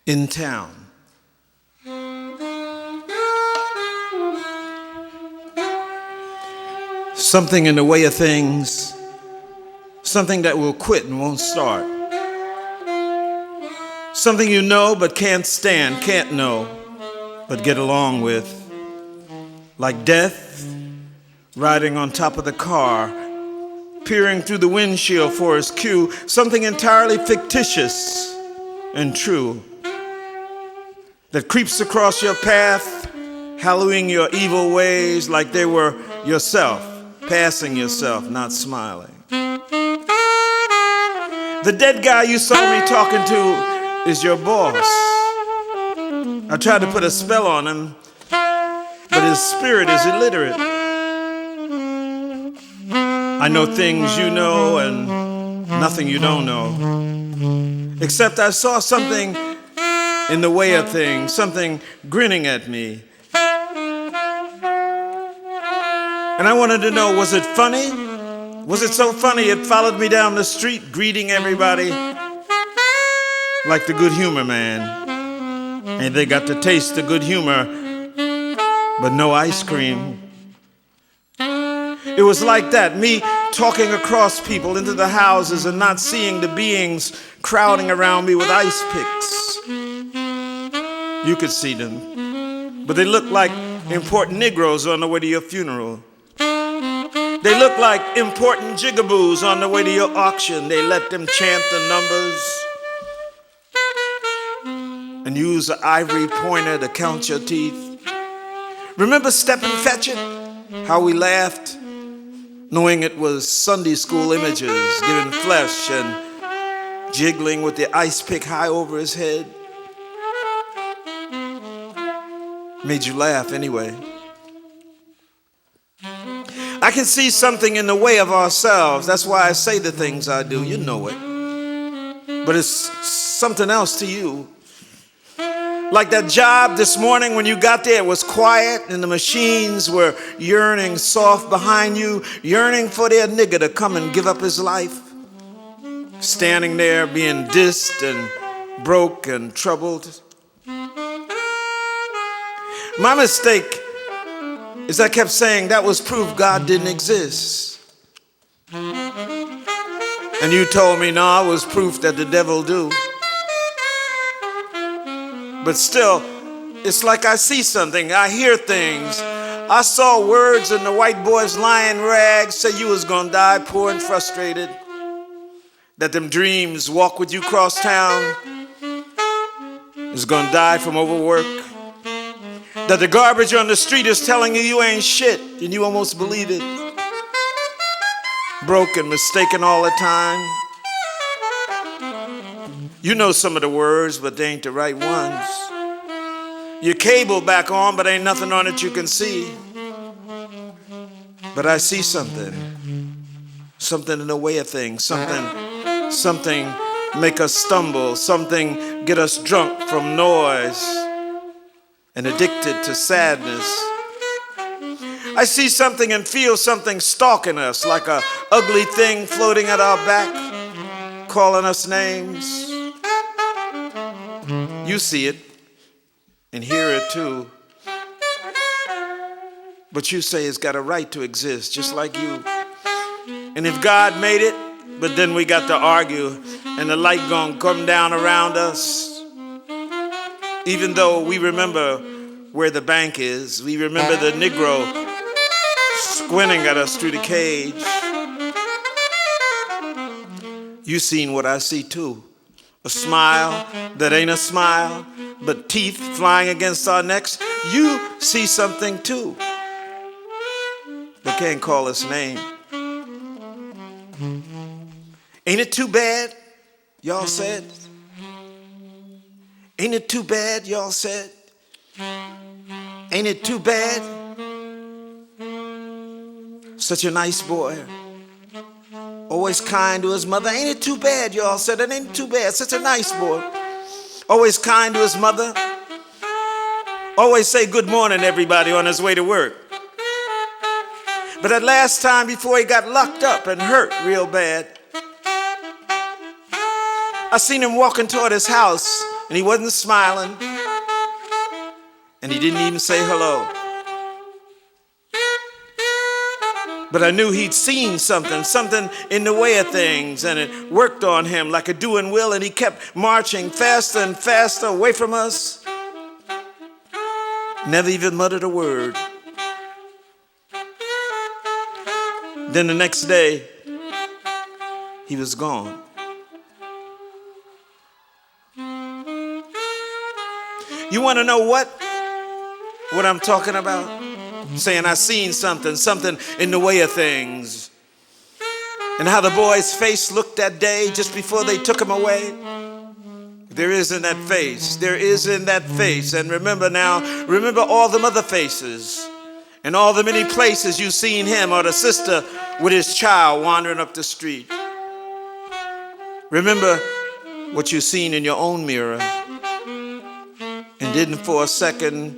in town. Something in the way of things, something that will quit and won't start. Something you know but can't stand, can't know, but get along with. Like death, riding on top of the car, peering through the windshield for his cue, something entirely fictitious and true that creeps across your path, hallowing your evil ways like they were yourself, passing yourself, not smiling. The dead guy you saw me talking to is your boss. I tried to put a spell on him, but his spirit is illiterate. I know things you know and nothing you don't know. Except I saw something in the way of things, something grinning at me. And I wanted to know, was it funny? Was it so funny it followed me down the street, greeting everybody like the good humor man? And they got to taste the good humor, but no ice cream. It was like that, me talking across people into the houses and not seeing the beings crowding around me with ice picks. You could see them, but they looked like important Negroes on the way to your funeral. They looked like important jigaboos on the way to your auction. They let them chant the numbers and use the ivory pointer to count your teeth. Remember Step and Fetch It? How we laughed, knowing it was Sunday school images, giving flesh and jiggling with the ice pick high over his head. Made you laugh anyway. I can see something in the way of ourselves. That's why I say the things I do. You know it. But it's something else to you. Like that job this morning when you got there, it was quiet and the machines were yearning soft behind you, yearning for their nigger to come and give up his life. Standing there being dissed and broke and troubled. My mistake is I kept saying that was proof God didn't exist. And you told me, no, it was proof that the devil do. But still, it's like I see something, I hear things. I saw words in the white boy's lion rags say you was gonna die poor and frustrated. That them dreams walk with you cross town is gonna die from overwork. That the garbage on the street is telling you you ain't shit, and you almost believe it. Broken, mistaken all the time. You know some of the words, but they ain't the right ones. Your cable back on, but ain't nothing on it you can see. But I see something. Something in the way of things. Something make us stumble. Something get us drunk from noise and addicted to sadness. I see something and feel something stalking us, like a ugly thing floating at our back, calling us names. You see it and hear it too. But you say it's got a right to exist, just like you. And if God made it, but then we got to argue, and the light gonna come down around us. Even though we remember where the bank is, we remember the Negro squinting at us through the cage. You seen what I see too. A smile that ain't a smile, but teeth flying against our necks. You see something too, but can't call its name. Ain't it too bad, y'all said? Ain't it too bad, y'all said? Ain't it too bad? Such a nice boy. Always kind to his mother. Ain't it too bad, y'all said? It ain't too bad. Such a nice boy. Always kind to his mother. Always say good morning, everybody, on his way to work. But that last time before he got locked up and hurt real bad, I seen him walking toward his house And he wasn't smiling. And he didn't even say hello. But I knew he'd seen something in the way of things, and it worked on him like a doing will, and he kept marching faster and faster away from us. Never even muttered a word. Then the next day, he was gone. You want to know what I'm talking about? Saying I seen something in the way of things. And how the boy's face looked that day just before they took him away. There is in that face. There is in that face. And remember all the other faces. And all the many places you've seen him or the sister with his child wandering up the street. Remember what you've seen in your own mirror. And didn't for a second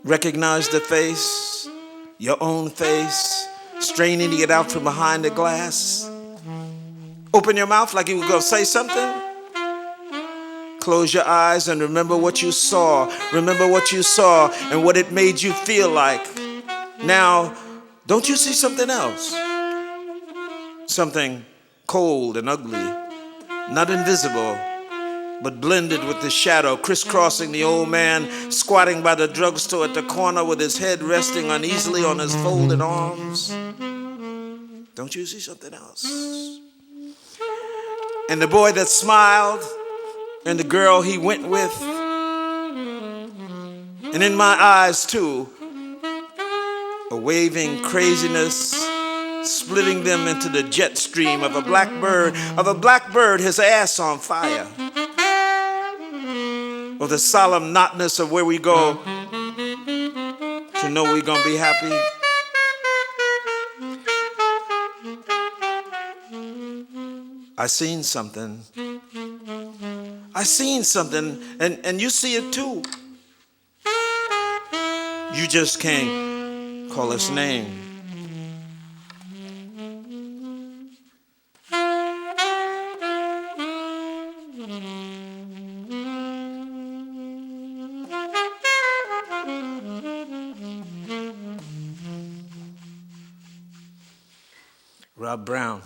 recognize the face, your own face, straining to get out from behind the glass. Open your mouth like you were going to say something. Close your eyes and remember what you saw. Remember what you saw and what it made you feel like. Now, don't you see something else? Something cold and ugly, not invisible, but blended with the shadow, crisscrossing the old man, squatting by the drugstore at the corner with his head resting uneasily on his folded arms. Don't you see something else? And the boy that smiled, and the girl he went with, and in my eyes too, a waving craziness, splitting them into the jet stream of a black bird, his ass on fire. Or the solemn notness of where we go to know we're gonna be happy. I seen something. And you see it too. You just can't call its name. Rob Brown.